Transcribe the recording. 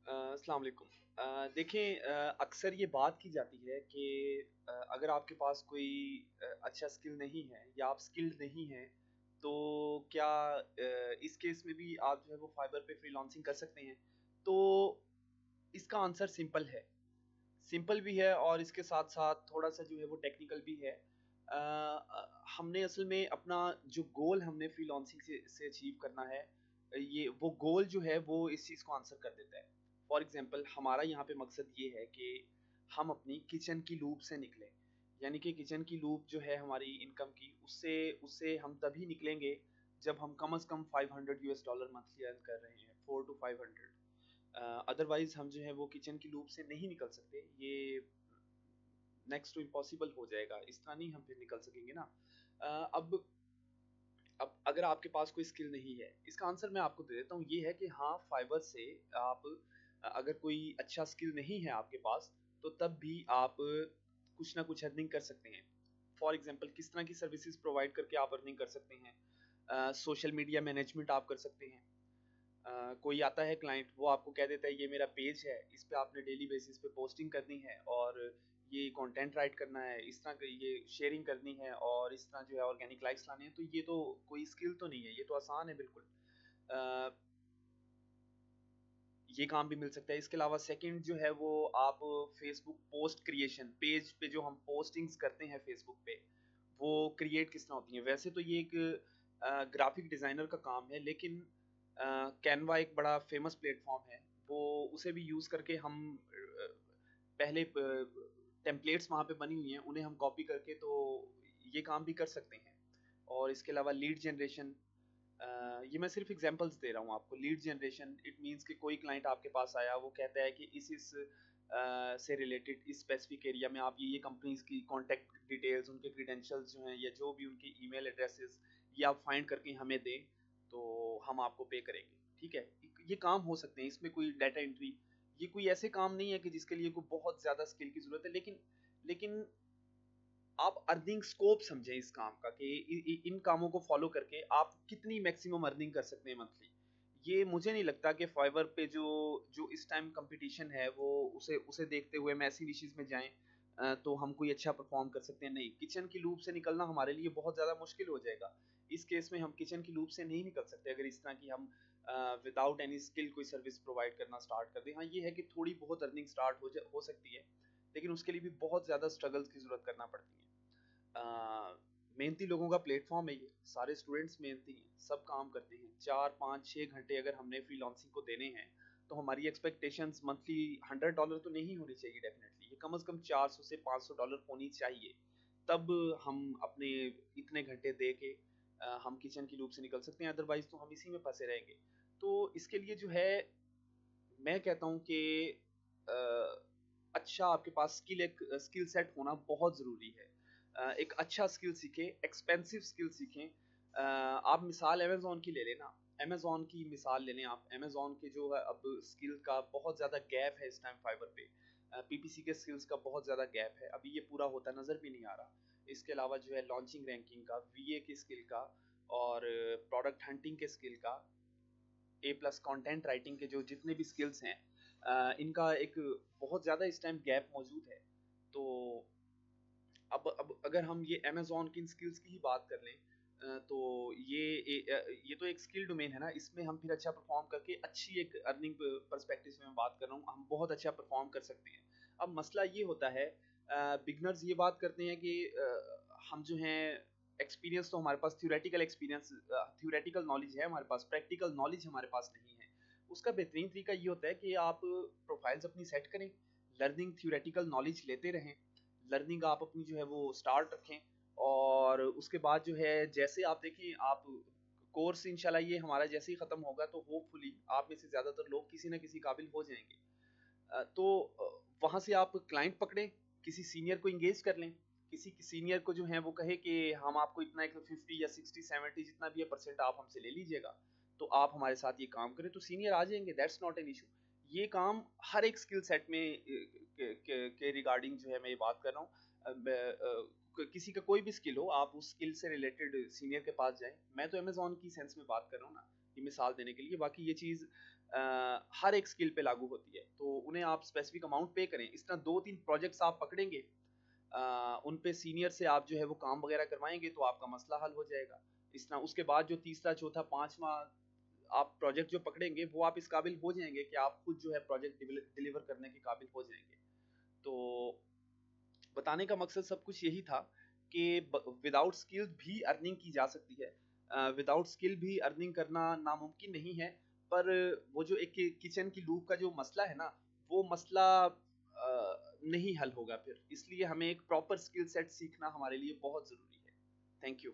अस्सलाम वालेकुम। देखें, अक्सर ये बात की जाती है कि अगर आपके पास कोई अच्छा स्किल नहीं है या आप स्किल्ड नहीं हैं, तो क्या इस केस में भी आप जो है वो फाइवर पे फ्रीलांसिंग कर सकते हैं? तो इसका आंसर सिंपल है। सिंपल भी है और इसके साथ-साथ थोड़ा-सा जो है वो टेक्निकल भी है। हमने असल में अपना जो गोल हमने फ्रीलांसिंग से अचीव करना है, ये वो गोल जो है वो इस चीज़ को आंसर कर देता है। फॉर एग्ज़ाम्पल हमारा यहाँ पे मकसद ये है कि हम अपनी किचन की लूप से निकलें। यानी कि किचन की लूप जो है हमारी इनकम की, उससे उससे हम तभी निकलेंगे जब हम कम से कम $500 मंथली अर्न कर रहे हैं, 4 टू 500। अदरवाइज़ हम जो है वो किचन की लूप से नहीं निकल सकते। ये नेक्स्ट टू इम्पॉसिबल हो जाएगा, इस तरह नहीं हम फिर निकल सकेंगे ना। अब अगर आपके पास कोई स्किल नहीं है, इसका आंसर मैं आपको दे देता हूँ, ये है कि हाँ, फाइवर से आप अगर कोई अच्छा स्किल नहीं है आपके पास, तो तब भी आप कुछ ना कुछ अर्निंग कर सकते हैं। फॉर एग्जांपल किस तरह की सर्विसेज प्रोवाइड करके आप अर्निंग कर सकते हैं? सोशल मीडिया मैनेजमेंट आप कर सकते हैं। कोई आता है क्लाइंट, वो आपको कह देता है ये मेरा पेज है, इस पे आपने डेली बेसिस पे पोस्टिंग करनी है और ये कंटेंट राइट करना है, इस तरह ये शेयरिंग करनी है और इस तरह जो है ऑर्गेनिक लाइक्स लाने हैं। तो ये तो कोई स्किल तो नहीं है, ये तो आसान है बिल्कुल। अ, ये काम भी मिल सकता है। इसके अलावा सेकंड जो है वो आप फेसबुक पोस्ट क्रिएशन, पेज पे जो हम पोस्टिंग्स करते हैं फेसबुक पे, वो क्रिएट किस तरह होती हैं। वैसे तो ये एक ग्राफिक डिज़ाइनर का काम है, लेकिन कैनवा एक बड़ा फेमस प्लेटफॉर्म है, वो उसे भी यूज़ करके हम पहले टेम्पलेट्स वहाँ पे बनी हुई हैं, उन्हें हम कॉपी करके तो ये काम भी कर सकते हैं। और इसके अलावा लीड जनरेशन, ये मैं सिर्फ एग्जांपल्स दे रहा हूँ आपको। लीड जनरेशन इट मींस कि कोई क्लाइंट आपके पास आया, वो कहता है कि इस से रिलेटेड इस स्पेसिफिक एरिया में आप ये कंपनीज की कॉन्टैक्ट डिटेल्स, उनके क्रीडेंशियल्स जो हैं या जो भी उनकी ईमेल एड्रेसेस, ये आप फाइंड करके हमें दें, तो हम आपको पे करेंगे। ठीक है, ये काम हो सकते हैं, इसमें कोई डाटा एंट्री, ये कोई ऐसे काम नहीं है कि जिसके लिए कोई बहुत ज़्यादा स्किल की ज़रूरत है, लेकिन लेकिन आप अर्निंग स्कोप समझें इस काम का कि इन कामों को फॉलो करके आप कितनी मैक्सिमम अर्निंग कर सकते हैं मंथली। ये मुझे नहीं लगता कि फाइवर पे जो जो इस टाइम कंपटीशन है वो उसे उसे देखते हुए हम ऐसी निशीज में जाएं, तो हम कोई अच्छा परफॉर्म कर सकते हैं। नहीं, किचन की लूप से निकलना हमारे लिए बहुत ज़्यादा मुश्किल हो जाएगा। इस केस में हम किचन की लूप से नहीं निकल सकते अगर इस तरह की हम विदाउट एनी स्किल कोई सर्विस प्रोवाइड करना स्टार्ट कर दें। हाँ, ये है कि थोड़ी बहुत अर्निंग स्टार्ट हो सकती है, लेकिन उसके लिए भी बहुत ज़्यादा स्ट्रगल्स की ज़रूरत करना पड़ती है। मेहनती लोगों का प्लेटफॉर्म है ये, सारे स्टूडेंट्स मेहनती हैं, सब काम करते हैं। 4 5 6 घंटे अगर हमने फ्रीलांसिंग को देने हैं, तो हमारी एक्सपेक्टेशंस मंथली $100 तो नहीं होनी चाहिए। डेफिनेटली ये कम से कम 400 से $500 होनी चाहिए, तब हम अपने इतने घंटे दे के हम किचन की लूप से निकल सकते हैं। अदरवाइज तो हम इसी में फंसे रहेंगे। तो इसके लिए जो है, मैं कहता हूँ कि अ, अच्छा आपके पास एक स्किल सेट होना बहुत ज़रूरी है। एक अच्छा स्किल सीखें, एक्सपेंसिव स्किल सीखें। आप मिसाल अमेज़न की ले लें ना, अमेज़न की मिसाल ले लें आप। अमेज़न के जो है अब स्किल का बहुत ज़्यादा गैप है इस टाइम फाइवर पे। पीपीसी के स्किल्स का बहुत ज़्यादा गैप है, अभी ये पूरा होता नज़र भी नहीं आ रहा। इसके अलावा जो है लॉन्चिंग रैंकिंग का, वीए के स्किल का और प्रोडक्ट हंटिंग के स्किल का, ए प्लस कंटेंट राइटिंग के जो जितने भी स्किल्स हैं, इनका एक बहुत ज़्यादा इस टाइम गैप मौजूद है। तो अब अगर हम ये अमेज़न की इन स्किल्स की ही बात कर लें, तो ये तो एक स्किल डोमेन है ना, इसमें हम फिर अच्छा परफॉर्म करके अच्छी एक अर्निंग पर्सपेक्टिव से मैं बात कर रहा हूँ, हम बहुत अच्छा परफॉर्म कर सकते हैं। अब मसला ये होता है, बिगनर्स ये बात करते हैं कि हम जो हैं, एक्सपीरियंस तो हमारे पास, थ्योरेटिकल एक्सपीरियंस, थ्योरेटिकल नॉलेज है हमारे पास, प्रैक्टिकल नॉलेज हमारे पास नहीं है। उसका बेहतरीन तरीका ये होता है कि आप प्रोफाइल्स अपनी सेट करें, लर्निंग थ्योरेटिकल नॉलेज लेते रहें, लर्निंग आप अपनी जो है वो स्टार्ट रखें, और उसके बाद जो है जैसे आप देखें, आप कोर्स इंशाल्लाह ये हमारा जैसे ही ख़त्म होगा, तो होपफुली आप में से ज़्यादातर लोग किसी ना किसी काबिल हो जाएंगे। तो वहाँ से आप क्लाइंट पकड़ें, किसी सीनियर को इंगेज कर लें, किसी सीनियर को जो है वो कहे कि हम आपको इतना एक 50 या 60 70 जितना भी है परसेंट आप हमसे ले लीजिएगा, तो आप हमारे साथ ये काम करें, तो सीनियर आ जाएंगे। That's not an issue. ये काम हर एक स्किल सेट में के रिगार्डिंग जो है मैं ये बात कर रहा हूँ। किसी का कोई भी स्किल हो, आप उस स्किल से रिलेटेड सीनियर के पास जाएं। मैं तो अमेजोन की सेंस में बात कर रहा हूँ ना, ये मिसाल देने के लिए। बाकी ये चीज़ हर एक स्किल पे लागू होती है। तो उन्हें आप स्पेसिफिक अमाउंट पे करें। इस तरह 2-3 प्रोजेक्ट्स आप पकड़ेंगे, उन पे सीनियर से आप जो है वो काम वगैरह करवाएँगे तो आपका मसला हल हो जाएगा। इस तरह उसके बाद जो तीसरा, चौथा, 5वां आप प्रोजेक्ट जो पकड़ेंगे वो आप इस काबिल हो जाएँगे कि आप खुद जो है प्रोजेक्ट डिलीवर करने के काबिल हो जाएँगे। तो बताने का मकसद सब कुछ यही था कि विदाउट स्किल भी अर्निंग की जा सकती है। विदाउट स्किल भी अर्निंग करना नामुमकिन नहीं है, पर वो जो एक किचन की लूप का जो मसला है ना, वो मसला नहीं हल होगा फिर। इसलिए हमें एक प्रॉपर स्किल सेट सीखना हमारे लिए बहुत ज़रूरी है। Thank you.